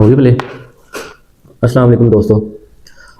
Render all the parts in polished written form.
होगी भले। अस्सलाम वालेकुम दोस्तों,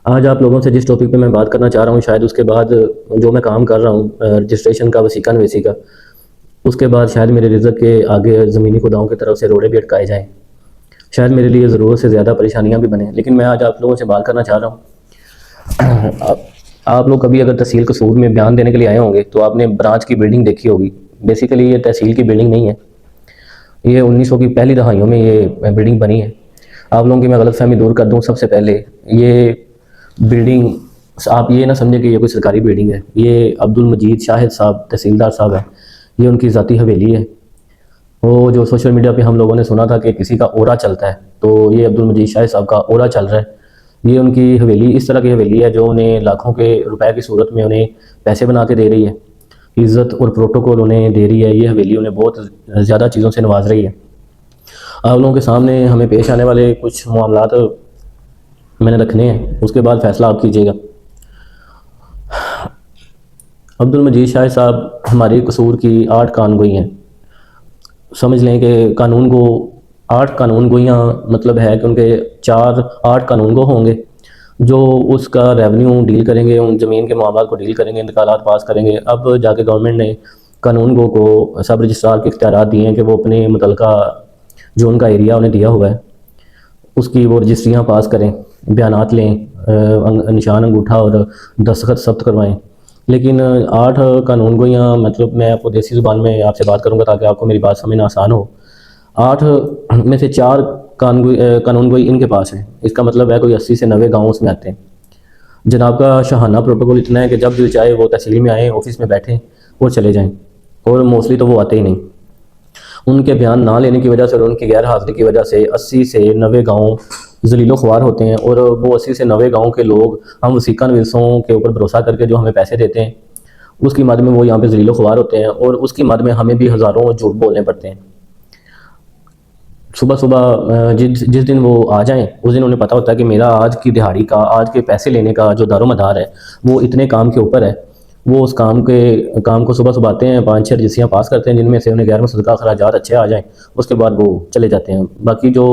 आज आप लोगों से जिस टॉपिक पे मैं बात करना चाह रहा हूँ, शायद उसके बाद जो मैं काम कर रहा हूँ रजिस्ट्रेशन का, वसीका नवेसी का, उसके बाद शायद मेरे रिज़्क के आगे ज़मीनी खुदाओं की तरफ से रोड़े भी अटकाए जाएँ। शायद मेरे लिए ज़रूरत से ज़्यादा परेशानियाँ भी बने, लेकिन मैं आज आप लोगों से बात करना चाह रहा हूँ। आप लोग कभी अगर तहसील कसूर में बयान देने के लिए आए होंगे तो आपने ब्रांच की बिल्डिंग देखी होगी। बेसिकली ये तहसील की बिल्डिंग नहीं है, ये 1900 की पहली दहाइयों में ये बिल्डिंग बनी है। आप लोगों की मैं गलतफहमी दूर कर दूं, सबसे पहले ये बिल्डिंग आप ये ना समझें कि ये कोई सरकारी बिल्डिंग है। ये अब्दुल मजीद शाहिद साहब तहसीलदार साहब है, ये उनकी ज़ाती हवेली है। वो जो सोशल मीडिया पे हम लोगों ने सुना था कि किसी का ओरा चलता है, तो ये अब्दुल मजीद शाहिद साहब का ओरा चल रहा है। ये उनकी हवेली इस तरह की हवेली है जो उन्हें लाखों के रुपए की सूरत में उन्हें पैसे बना के दे रही है, इज़्ज़त और प्रोटोकॉल उन्हें दे रही है। ये हवेली उन्हें बहुत ज़्यादा चीज़ों से नवाज रही है। आप लोगों के सामने हमें पेश आने वाले कुछ मामलात मैंने रखने हैं, उसके बाद फ़ैसला आप कीजिएगा। अब्दुल मजीद शाह साहब हमारे कसूर की 8 कानगोई हैं। समझ लें कि कानून को 8 कानून गोइयाँ मतलब है कि उनके 8 कानून गो होंगे जो उसका रेवेन्यू डील करेंगे, उन ज़मीन के मामलों को डील करेंगे, इंतकालात पास करेंगे। अब जाके गवर्नमेंट ने कानून गो को सब रजिस्ट्रार के इख्तियारात दिए हैं कि वो अपने मुतलका जो उनका एरिया उन्हें दिया हुआ है उसकी वो रजिस्ट्रियाँ पास करें, बयानात लें, निशान अंगूठा और दस्तखत सब्त करवाएं। लेकिन 8 कानून गोइयाँ मतलब मैं आपको देसी ज़ुबान में आपसे बात करूँगा ताकि आपको मेरी बात समझना आसान हो। 8 में से 4 कानून गोई इनके पास है। इसका मतलब है कोई 80 से 90 गाँव उसमें आते हैं। जनाब का शाहाना प्रोटोकॉल इतना है कि जब दिल चाहे वो तहसील में आएँ, ऑफिस में बैठें और चले जाएँ, और मोस्टली तो वो आते ही नहीं। उनके बयान ना लेने की वजह से और उनकी गैर हाज़िरी की वजह से 80 से 90 गाँव ज़लीलो ख्वार होते हैं। और वो 80 से 90 गाँव के लोग हम वसीका नवीसों के ऊपर भरोसा करके जो हमें पैसे देते हैं, उसकी मद में वो यहाँ पे ज़लीलो ख्वार होते हैं, और उसकी मद में हमें भी हज़ारों झूठ बोलने पड़ते हैं। सुबह सुबह जिस दिन वो आ जाएं, उस दिन उन्हें पता होता है कि मेरा आज की दिहाड़ी का, आज के पैसे लेने का जो दारोमदार है वो इतने काम के ऊपर है। वो उस काम को सुबह सुबह आते हैं, 5-6 रजिस्ट्रियाँ पास करते हैं जिनमें से उन्हें गैर मुसद्दक़ा अखराजात अच्छे आ जाएं, उसके बाद वो चले जाते हैं। बाकी जो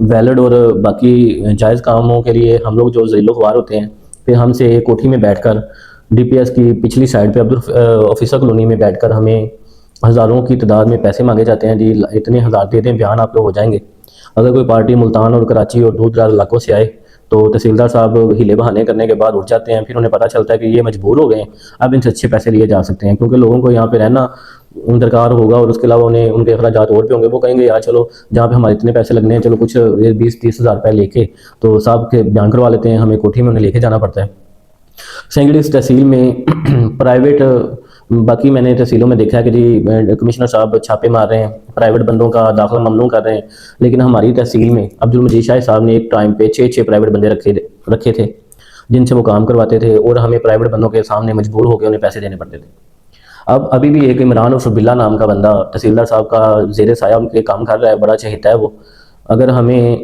वैलिड और बाकी जायज़ कामों के लिए हम लोग जो ज़िलो ख्वार होते हैं, फिर हमसे कोठी में बैठकर DPS की पिछली साइड पे अब्दुल ऑफिसर कॉलोनी में बैठकर हमें हज़ारों की तादाद में पैसे मांगे जाते हैं। जी इतने हज़ार दे दें, बयान आप लोग हो जाएंगे। अगर कोई पार्टी मुल्तान और कराची और दूर दराज इलाकों से आए तो तहसीलदार साहब हीले बहाने करने के बाद उठ जाते हैं। फिर उन्हें पता चलता है कि ये मजबूर हो गए हैं, अब इनसे अच्छे पैसे लिए जा सकते हैं, क्योंकि लोगों को यहाँ पे रहना दरकार होगा और उसके अलावा उन्हें उनके अखराजात और भी होंगे। वो कहेंगे यार चलो जहाँ पे हमारे इतने पैसे लगने हैं, चलो कुछ 20-30 हज़ार रुपये लेके तो साहब के बयान करवा लेते हैं। हमें कोठी में उन्हें लेके जाना पड़ता है। सेंगड़ी इस तहसील में प्राइवेट, बाकी मैंने तहसीलों में देखा है कि जी कमिश्नर साहब छापे मार रहे हैं, प्राइवेट बंदों का दाखिला ममनू कर रहे हैं। लेकिन हमारी तहसील में अब्दुल मजीद शाह साहब ने एक टाइम पे 6 प्राइवेट बंदे रखे थे जिनसे वो काम करवाते थे, और हमें प्राइवेट बंदों के सामने मजबूर होकर उन्हें पैसे देने पड़ते थे। अब अभी भी एक इमरान और बिल्ला नाम का बंदा तहसीलदार साहब का जेर साया उनके काम कर रहा है, बड़ा चहेता है वो। अगर हमें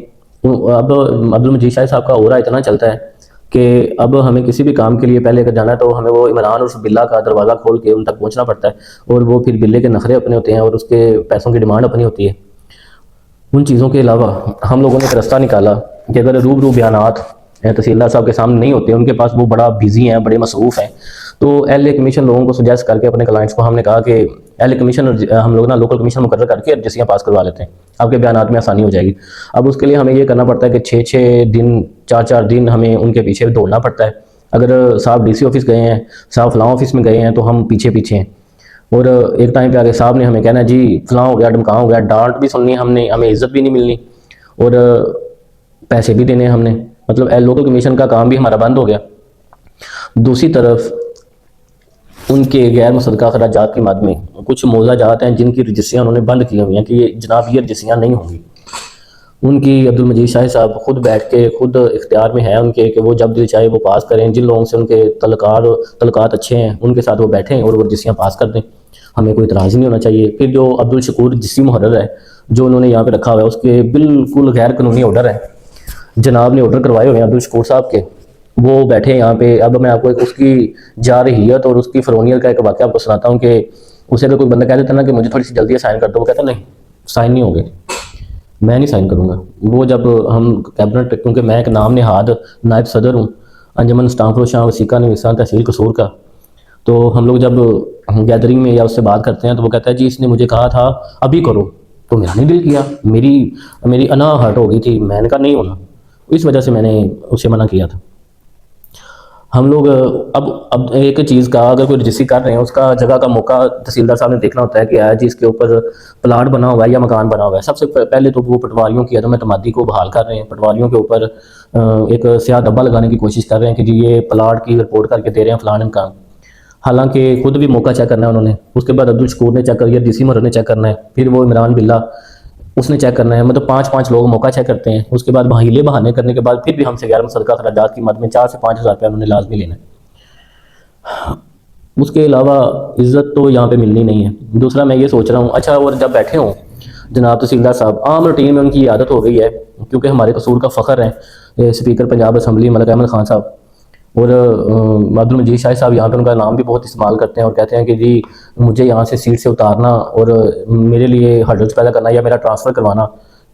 अब अब्दुल मजीद शाह साहब का ओरा इतना चलता है कि अब हमें किसी भी काम के लिए पहले अगर जाना है तो हमें वो इमरान और बिल्ला का दरवाज़ा खोल के उन तक पहुंचना पड़ता है, और वो फिर बिल्ले के नखरे अपने होते हैं और उसके पैसों की डिमांड अपनी होती है। उन चीज़ों के अलावा हम लोगों ने एक रास्ता निकाला कि अगर रूबरू बयानात तहसीलदार साहब के सामने नहीं होते, उनके पास वो बड़ा बिजी हैं, बड़े मसरूफ़ हैं, तो LA कमीशन लोगों को सुजेस्ट करके अपने क्लाइंट्स को हमने कहा कि LA कमीशन हम लोग ना लोकल कमीशन मुकर्रर करके रजिस्ट्रियाँ पास करवा लेते हैं, आपके बयानात में आसानी हो जाएगी। अब उसके लिए हमें ये करना पड़ता है कि 6-6 दिन 4-4 दिन हमें उनके पीछे दौड़ना पड़ता है। अगर साहब DC ऑफिस गए हैं, साहब फलां ऑफिस में गए हैं, तो हम पीछे पीछे हैं। और एक टाइम पे आगे साहब ने हमें कहना है जी फलां हो गया, ढमकां हो गया, डांट भी सुननी हमने, हमें इज्जत भी नहीं मिलनी और पैसे भी देने हमने, मतलब लोकल कमीशन का काम भी हमारा बंद हो गया। दूसरी तरफ उनके गैर मुसद्दक़ा अखराजात की मद में कुछ मौज़ा जात हैं जिनकी रजिस्ट्रियाँ उन्होंने बंद की हुई हैं कि ये जनाब ये रजिस्ट्रियाँ नहीं होंगी। उनकी अब्दुल मजीद शाह साहब खुद बैठ के खुद इख्तियार में है उनके कि वो जब दिल चाहे वो पास करें। जिन लोगों से उनके तलकात अच्छे हैं उनके साथ वो बैठें और वो रजिस्ट्रियाँ पास कर दें, हमें कोई इतराज़ नहीं होना चाहिए। फिर जो अब्दुल शकूर रजिस्ट्री मुहर्रर है जो उन्होंने यहाँ पे रखा हुआ है, उसके बिल्कुल गैर कानूनी ऑर्डर है, जनाब ने ऑर्डर करवाए हुए हैं अब्दुल शकूर साहब के, वो बैठे हैं यहाँ पे। अब मैं आपको उसकी जारहियत और उसकी फ़रोनियत का एक वाक़या आपको सुनाता हूँ कि उसे अगर कोई बंदा कह देता ना कि मुझे थोड़ी सी जल्दी साइन कर दो, वो कहता नहीं साइन नहीं होंगे। मैं नहीं साइन करूँगा। वो जब हम कैबिनेट, क्योंकि मैं एक नाम नहाद नायब सदर हूँ अंजुमन इस्लामफरोशां वसीका नवीसा तहसील कसूर का, तो हम लोग जब गैदरिंग में या उससे बात करते हैं तो वो कहता है जी इसने मुझे कहा था अभी करो, तो मेरा नहीं दिल किया, मेरी मेरी अना हर्ट हो गई थी, मैंने कहा नहीं होना, इस वजह से मैंने उसे मना किया था। हम लोग अब एक चीज़ का अगर कोई रजिस्ट्री कर रहे हैं उसका जगह का मौका तहसीलदार साहब ने देखना होता है कि आया जी इसके ऊपर प्लाट बना हुआ है या मकान बना हुआ है। सबसे पहले तो वो पटवारियों की अदम एतमादी को बहाल कर रहे हैं, पटवारियों के ऊपर एक स्याह धब्बा लगाने की कोशिश कर रहे हैं कि जी ये प्लाट की रिपोर्ट करके दे रहे हैं फलान का। हालांकि खुद भी मौका चेक करना है उन्होंने, उसके बाद अब्दुल शकूर ने चेक किया, डीसी मरद ने चेक करना है, फिर वो इमरान बिल्ला उसने चेक करना है। मतलब 5-5 लोग मौका चेक करते हैं। उसके बाद हीले बहाने करने के बाद फिर भी हमसे गैर मुसद्दका खराजात की मद में 4 से 5 हज़ार रुपया उन्होंने लाजमी लेना है। उसके अलावा इज़्ज़त तो यहाँ पे मिलनी नहीं है। दूसरा मैं ये सोच रहा हूँ, अच्छा और जब बैठे हों जनाब तहसीलदार साहब, आम रूटीन में उनकी आदत हो गई है, क्योंकि हमारे कसूर का फ़ख्र है स्पीकर पंजाब असम्बली मलिक अहमद खान साहब और अब्दुल मजीद शाह साहब, यहाँ पे उनका नाम भी बहुत इस्तेमाल करते हैं और कहते हैं कि जी मुझे यहाँ से सीट से उतारना और मेरे लिए हर्डल्स पैदा करना या मेरा ट्रांसफ़र करवाना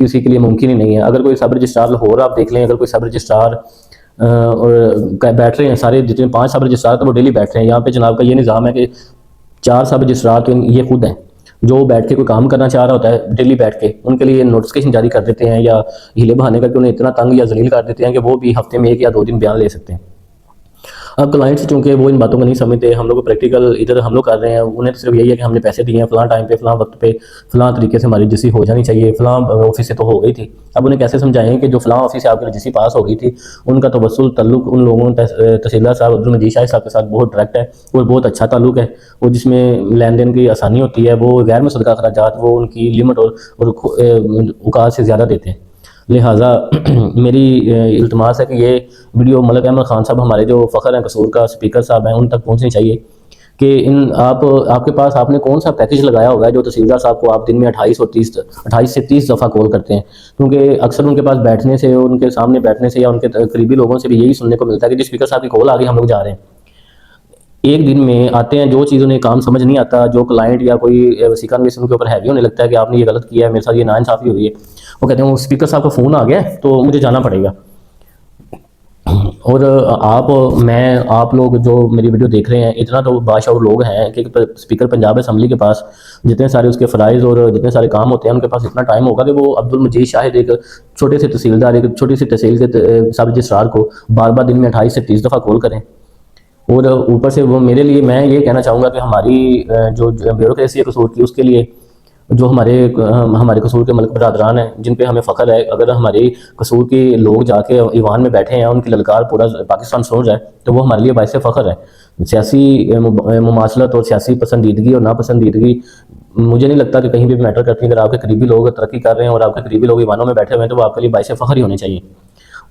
किसी के लिए मुमकिन ही नहीं है। अगर कोई सब रजिस्ट्रार लाहौर आप देख लें, अगर कोई सब रजिस्ट्रार और बैठ रहे हैं, सारे जितने 5 सब रजिस्ट्रार तो वो डेली बैठ रहे हैं। यहाँ पे जनाब का ये निज़ाम है कि 4 सब रजिस्ट्रार तो ये खुद हैं, जो बैठ के कोई काम करना चाह रहा होता है डेली बैठ के उनके लिए नोटिफिकेशन जारी कर देते हैं या हीले बहाने करके उन्हें इतना तंग या जलील कर देते हैं कि वो भी हफ्ते में 1 या 2 दिन बयान ले सकते हैं। अब क्लाइंट्स चूंकि वो इन बातों को नहीं समझते, हम लोग प्रैक्टिकल इधर हम लोग कर रहे हैं, उन्हें तो सिर्फ यही है कि हमने पैसे दिए हैं फ़लाँ टाइम पे फ़लाँ वक्त पे फ़लाँ तरीके से हमारी रजिस्ट्री हो जानी चाहिए, फ़लाँ ऑफिस से तो हो गई थी। अब उन्हें कैसे समझाएं कि जो फ़लाँ ऑफिस से आपकी रजिस्ट्री पास हो गई थी उनका तवस्सुल तल्लुक उन लोगों तहसीलदार साहब अब्दुल मजीद शाह साहब के साथ बहुत डायरेक्ट है और बहुत अच्छा ताल्लुक है, वो जिसमें लेन देन की आसानी होती है, वो गैर मुसद्दका खराजात वो उनकी लिमिट और औकात से ज़्यादा देते हैं। लिहाजा मेरी इल्तमास है कि ये वीडियो मलिक अहमद खान साहब हमारे जो फ़ख्र हैं कसूर का स्पीकर साहब हैं उन तक पहुंचनी चाहिए कि इन आपके पास आपने कौन सा पैकेज लगाया होगा जो तहसीलदार साहब को आप दिन में 28 से 30 दफ़ा कॉल करते हैं। क्योंकि अक्सर उनके पास बैठने से, उनके सामने बैठने से या उनके करीबी लोगों से भी यही सुनने को मिलता है कि जी स्पीकर साहब की कॉल आ गई, हम लोग जा रहे हैं। एक दिन में आते हैं, जो चीज़ उन्हें काम समझ नहीं आता, जो क्लाइंट या कोई वसीका नवीस उनके ऊपर हैवी होने लगता है कि आपने ये गलत किया है, मेरे साथ ये नाइंसाफ़ी हुई है, वो कहते हैं वो स्पीकर साहब का फ़ोन आ गया है तो मुझे जाना पड़ेगा। और आप लोग जो मेरी वीडियो देख रहे हैं, इतना तो बाशऊर लोग हैं कि स्पीकर पंजाब असम्बली के पास जितने सारे उसके फ़राइज़ और जितने सारे काम होते हैं उनके पास इतना टाइम होगा कि वो अब्दुल मजीद शाहिद एक छोटे से तहसीलदार, एक छोटी सी तहसील के सब रजिस्ट्रार को बार बार दिन में 28 से 30 दफ़ा कॉल करें। और ऊपर से वो मेरे लिए, मैं ये कहना चाहूँगा कि हमारी जो ब्यूरोक्रेसी है कसूर की, उसके लिए जो हमारे कसूर के मलिक बरादरान हैं जिन पे हमें फ़ख्र है, अगर हमारे कसूर के लोग जाके ईवान में बैठे हैं, उनकी ललकार पूरा पाकिस्तान सुन रहा है, तो वो हमारे लिए बाइस फ़ख्र है। सियासी मुमासलत और सियासी पसंदीदगी और नापसंदीदगी मुझे नहीं लगता कि कहीं भी मैटर करती है। अगर आपके करीबी लोग तरक्की कर रहे हैं और आपके करीबी लोग ईवानों में बैठे हुए हैं तो वो आपके लिए बाइस फ़ख्र ही होने चाहिए।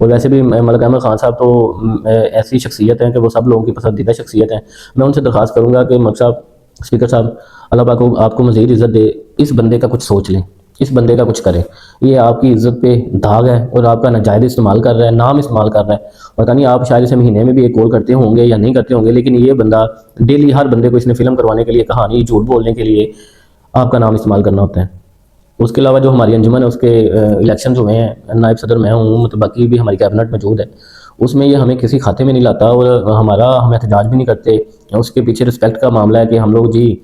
और वैसे भी मलिक अहमद खान साहब तो ऐसी शख्सियत हैं कि वो सब लोगों की पसंदीदा शख्सियत हैं। मैं उनसे दरख्वास्त करूँगा कि मलिक साहब, स्पीकर साहब, अल्लाह पाक को आपको मज़ीद इज़्ज़त दे, इस बंदे का कुछ सोच लें, इस बंदे का कुछ करें। ये आपकी इज़्ज़त पे दाग है और आपका नाजायज़ इस्तेमाल कर रहा है, नाम इस्तेमाल कर रहा है। पता नहीं आप शायद इसे महीने में भी एक कॉल करते होंगे या नहीं करते होंगे, लेकिन ये बंदा डेली हर बंदे को इसने फिल्म करवाने के लिए, कहानी झूठ बोलने के लिए आपका नाम इस्तेमाल करना होता है। उसके अलावा जो हमारी अंजुमन है उसके इलेक्शन हुए हैं, नायब सदर मैं हूँ, मतलब बाकी भी हमारी कैबिनेट मौजूद है, उसमें ये हमें किसी खाते में नहीं लाता और हम एहतजाज भी नहीं करते। उसके पीछे रिस्पेक्ट का मामला है कि हम लोग जी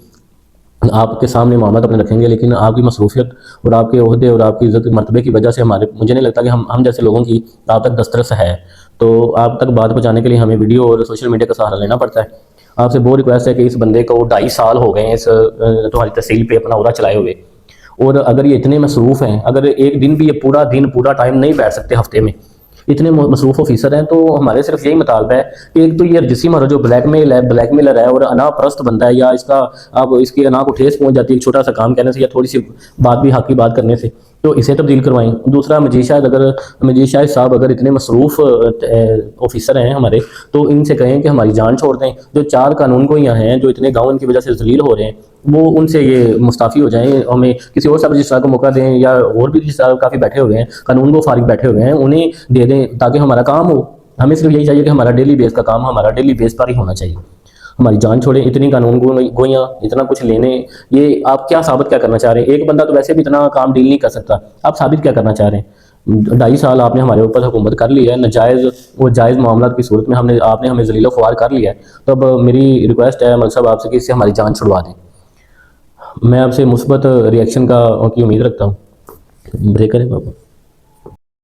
आपके सामने मामला अपने रखेंगे, लेकिन आपकी मसरूफियत और आपके ओहदे और आपकी इज़्ज़त मरतबे की वजह से मुझे नहीं लगता कि हम जैसे लोगों की आप तक दस्तरस है। तो आप तक बात पहुँचाने के लिए हमें वीडियो और सोशल मीडिया का सहारा लेना पड़ता है। आपसे बहुत रिक्वेस्ट है कि इस बंदे को 2.5 साल हो गए हैं इस तुम्हारी तहसील पे अपना उरा चलाए हुए, और अगर ये इतने मसरूफ़ हैं, अगर एक दिन भी ये पूरा टाइम नहीं बैठ सकते हफ्ते में, इतने मसरूफ़ ऑफिसर हैं, तो हमारे सिर्फ यही मुतालबा है कि एक तो ये रजिस्ट्री मारो जो ब्लैकमेलर है और अना परस्त बंदा है, या इसकी अना को ठेस पहुंच जाती है एक छोटा सा काम कहने से या थोड़ी सी बात भी हक की बात करने से, तो इसे तब्दील करवाएं। दूसरा, मजीद शाहिद साहब अगर इतने मसरूफ़ ऑफिसर हैं हमारे, तो इनसे कहें कि हमारी जान छोड़ दें। जो 4 कानून गोइयाँ हैं जो इतने गाँव इनकी वजह से जलील हो रहे हैं, वो उनसे ये मुस्ताफ़ी हो जाएं, हमें किसी और सब रजिस्ट्रार को मौका दें, या और भी रजिस्ट्रार काफ़ी बैठे हुए हैं, कानून को फारिग बैठे हुए हैं, उन्हें दे दें ताकि हमारा काम हो। हमें सिर्फ यही चाहिए कि हमारा डेली बेस का काम हमारा डेली बेस पर ही होना चाहिए। हमारी जान छोड़े, इतनी कानून गोइयाँ, इतना कुछ लेने, ये आप क्या साबित क्या करना चाह रहे हैं? एक बंदा तो वैसे भी इतना काम डील नहीं कर सकता, आप साबित क्या करना चाह रहे हैं? 2.5 साल आपने हमारे ऊपर हुकूमत कर ली है, नाजायज़ वो जायज़ मामला की सूरत में आपने हमें ज़लील ख्वार कर लिया है। तो अब मेरी रिक्वेस्ट है मलिक साहब आपसे कि इससे हमारी जान छुड़वा दें। मैं आपसे मुस्बत रिएक्शन की उम्मीद रखता हूँ। ब्रेक करें बाबा।